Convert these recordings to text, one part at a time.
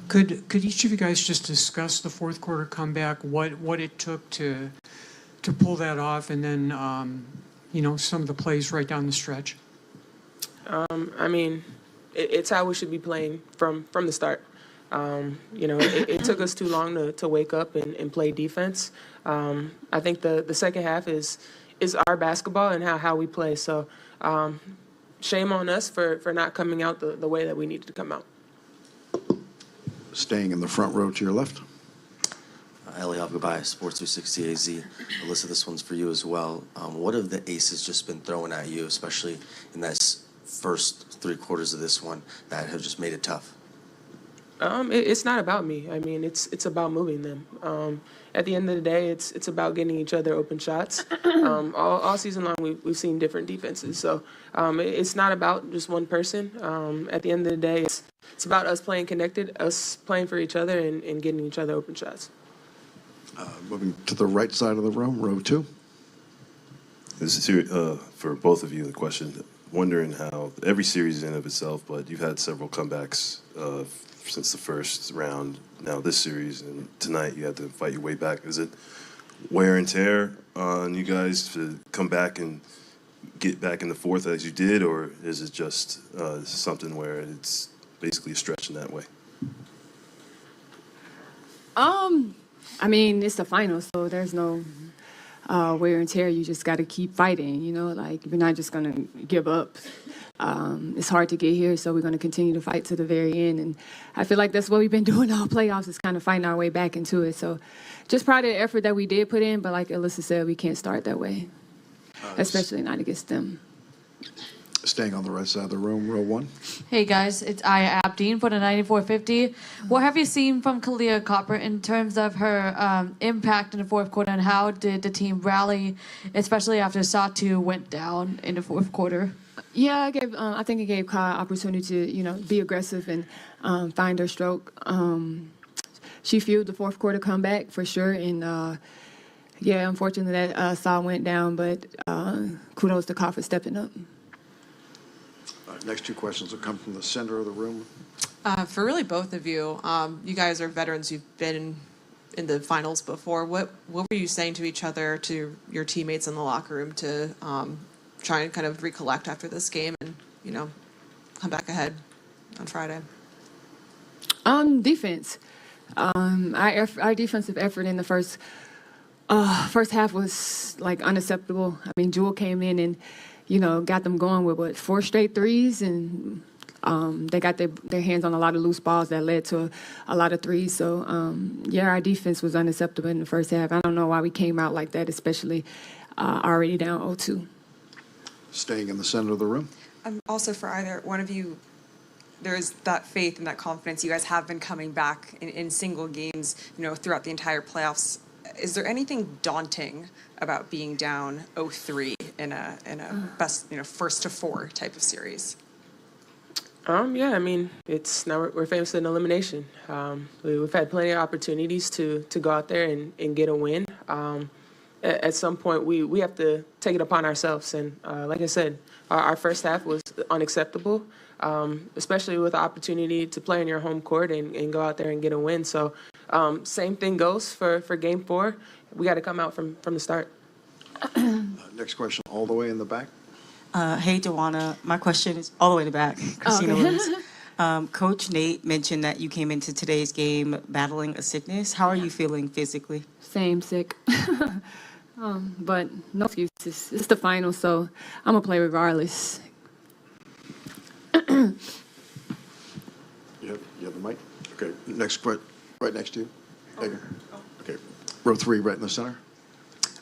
Could each of you guys just discuss the fourth quarter comeback, what it took to pull that off, and then some of the plays right down the stretch? I mean, it's how we should be playing from the start. It took us too long to wake up and play defense. I think the second half is our basketball and how we play. So shame on us for not coming out the way that we needed to come out. Staying in the front row to your left. Ellie Abgabai, Sports 360 AZ. Alyssa, this one's for you as well. What have the aces just been throwing at you, especially in that first 3 quarters of this one, that have just made it tough? It's not about me. I mean, it's about moving them. At the end of the day, it's about getting each other open shots. All season long, we've seen different defenses. So it's not about just one person. At the end of the day, it's about us playing connected, us playing for each other, and getting each other open shots. Moving to the right side of the room, row 2. This is for both of you, the question. Wondering how every series is in of itself, but you've had several comebacks since the first round. Now this series, and tonight you had to fight your way back. Is it wear and tear on you guys to come back and get back in the fourth as you did, or is it just something where it's basically a stretch in that way? I mean, it's the finals, so there's no wear and tear. You just got to keep fighting, we're not just going to give up. It's hard to get here, so we're going to continue to fight to the very end. And I feel like that's what we've been doing all playoffs, is kind of fighting our way back into it. So just proud of the effort that we did put in, but like Alyssa said, we can't start that way, especially not against them. Staying on the right side of the room, row 1. Hey guys, it's Aya Abdeen for the 9450. What have you seen from Kalia Copper in terms of her impact in the fourth quarter, and how did the team rally, especially after Satu went down in the fourth quarter? Yeah, I think it gave Kai opportunity to, be aggressive and find her stroke. She fueled the fourth quarter comeback for sure, and unfortunately that Sa went down, but kudos to Kai for stepping up. Next 2 questions will come from the center of the room. For really both of you, you guys are veterans. You've been in the finals before. What were you saying to each other, to your teammates in the locker room, to try and kind of recollect after this game and come back ahead on Friday? Defense. Our defensive effort in the first half was unacceptable. I mean, Jewel came in and got them going with 4 straight threes, and they got their hands on a lot of loose balls that led to a lot of threes. So, our defense was unacceptable in the first half. I don't know why we came out like that, especially already down 0-2. Staying in the center of the room. Also, for either one of you, there is that faith and that confidence. You guys have been coming back in single games, throughout the entire playoffs. Is there anything daunting about being down 0-3 in a best, first to 4 type of series? I mean, we're famous in elimination. We've had plenty of opportunities to go out there and get a win. At some point, we have to take it upon ourselves. And like I said, our first half was unacceptable, especially with the opportunity to play in your home court and go out there and get a win. So same thing goes for Game 4. We got to come out from the start. Next question, all the way in the back. Hey, DeWanna. My question is all the way in the back. Christina Williams. Coach Nate mentioned that you came into today's game battling a sickness. How are you feeling physically? Same, sick. But no excuses. It's the final, so I'm going to play regardless. You have the mic? Okay, next question, right next to you. Okay, row 3, right in the center.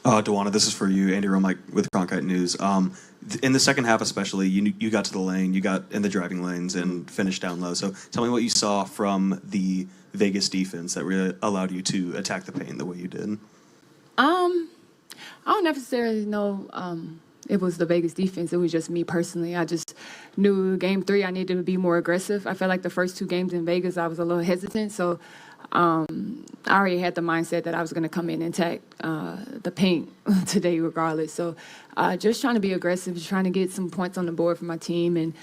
DeWanna, this is for you, Andy Romick with Cronkite News. In the second half especially, you got to the lane, you got in the driving lanes and finished down low. So tell me what you saw from the Vegas defense that really allowed you to attack the paint the way you did. I don't necessarily know it was the Vegas defense. It was just me personally. I just knew Game 3 I needed to be more aggressive. I felt like the first 2 games in Vegas I was a little hesitant. So I already had the mindset that I was going to come in and attack the paint today regardless. So just trying to be aggressive, just trying to get some points on the board for my team. And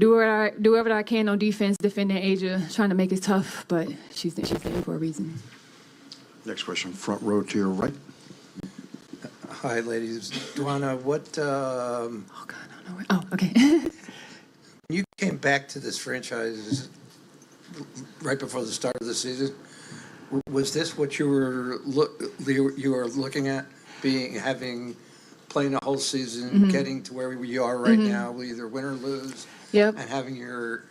do whatever I can on defense, defending Asia, trying to make it tough, but she's there for a reason. Next question, front row to your right. Hi, ladies. DeWanna, what, Oh, God, I don't know. Oh, okay. you came back to this franchise right before the start of the season. Was this what you were looking at, playing a whole season, getting to where you are right now, will either win or lose, Yep. and having your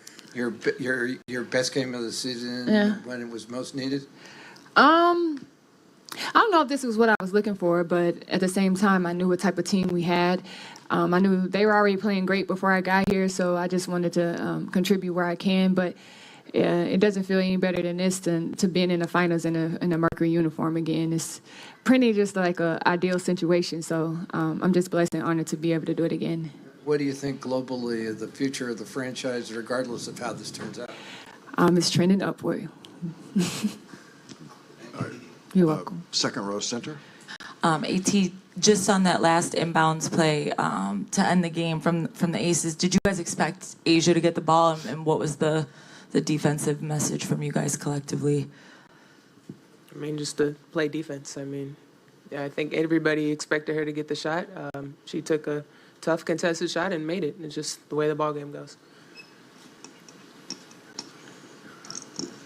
best game of the season when it was most needed? I don't know if this was what I was looking for, but at the same time, I knew what type of team we had. I knew they were already playing great before I got here, so I just wanted to contribute where I can. But it doesn't feel any better than this to being in the finals in a Mercury uniform again. It's pretty just like an ideal situation. So I'm just blessed and honored to be able to do it again. What do you think globally of the future of the franchise, regardless of how this turns out? It's trending upward. You're welcome. Second row center. AT, just on that last inbounds play to end the game from the Aces, did you guys expect Asia to get the ball, and what was the defensive message from you guys collectively? I mean, just to play defense. I mean, yeah, I think everybody expected her to get the shot. She took a tough contested shot and made it. It's just the way the ball game goes.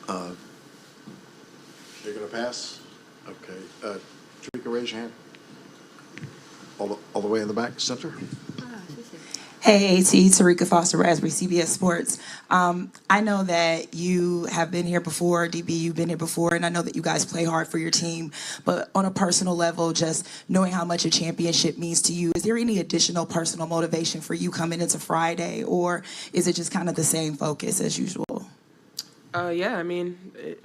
You're going to pass? Okay. Tarika, raise your hand. All the way in the back, center. Hey, AT, Tarika Foster, Raspberry, CBS Sports. I know that you have been here before, DB, you've been here before, and I know that you guys play hard for your team. But on a personal level, just knowing how much a championship means to you, is there any additional personal motivation for you coming into Friday, or is it just kind of the same focus as usual? Yeah, I mean,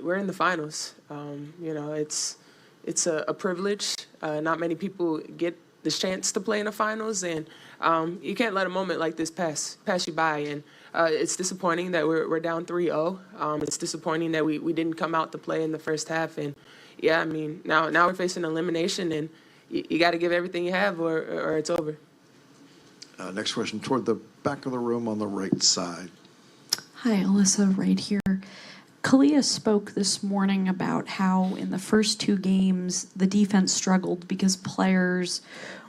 we're in the finals. You know, it's a privilege. Not many people get the chance to play in the finals, and you can't let a moment like this pass you by. And it's disappointing that we're down 3-0. It's disappointing that we didn't come out to play in the first half. And yeah, I mean, now we're facing elimination, and you got to give everything you have, or it's over. Next question, toward the back of the room on the right side. Hi, Alyssa, right here. Kalia spoke this morning about how in the first two games the defense struggled because players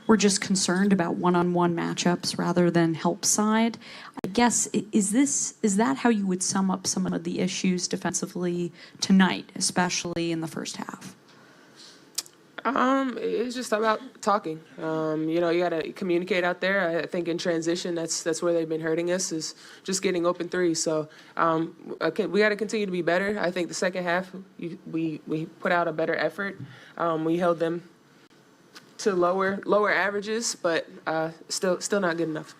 were just concerned about one-on-one matchups rather than help side. I guess, is that how you would sum up some of the issues defensively tonight, especially in the first half? It's just about talking. You know, you got to communicate out there. I think in transition, that's where they've been hurting us, is just getting open threes. So we got to continue to be better. I think the second half, we put out a better effort. We held them to lower averages, but still not good enough.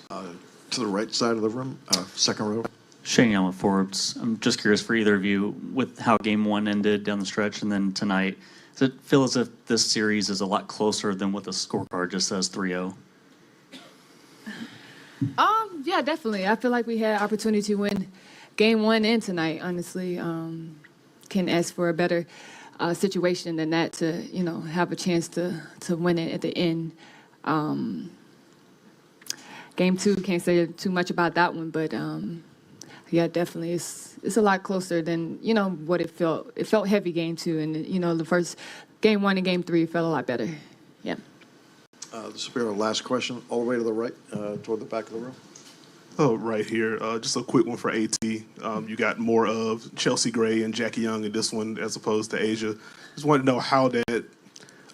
To the right side of the room, second row. Shane Young with Forbes. I'm just curious for either of you, with how game one ended down the stretch and then tonight, does it feel as if this series is a lot closer than what the scorecard just says 3-0? Yeah, definitely. I feel like we had opportunity to win game one and tonight, honestly. Can ask for a better situation than that to, you know, have a chance to win it at the end. Game two, can't say too much about that one, but yeah, definitely. It's a lot closer than, you know, what it felt. It felt heavy game two, and, you know, the first game one and game three felt a lot better. Yeah. This will be our last question, all the way to the right, toward the back of the room. Oh, right here. Just a quick one for AT. You got more of Chelsea Gray and Jackie Young in this one as opposed to Asia. Just wanted to know how that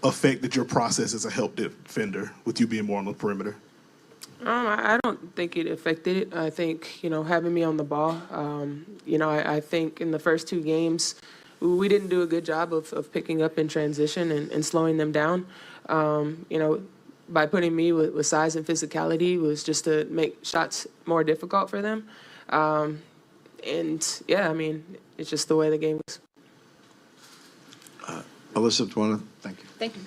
affected your process as a help defender with you being more on the perimeter. I don't think it affected it. I think, you know, having me on the ball, you know, I think in the first two games, we didn't do a good job of picking up in transition and slowing them down. You know, by putting me with size and physicality was just to make shots more difficult for them. And, yeah, I mean, it's just the way the game was. Alyssa, DeWanna, thank you. Thank you.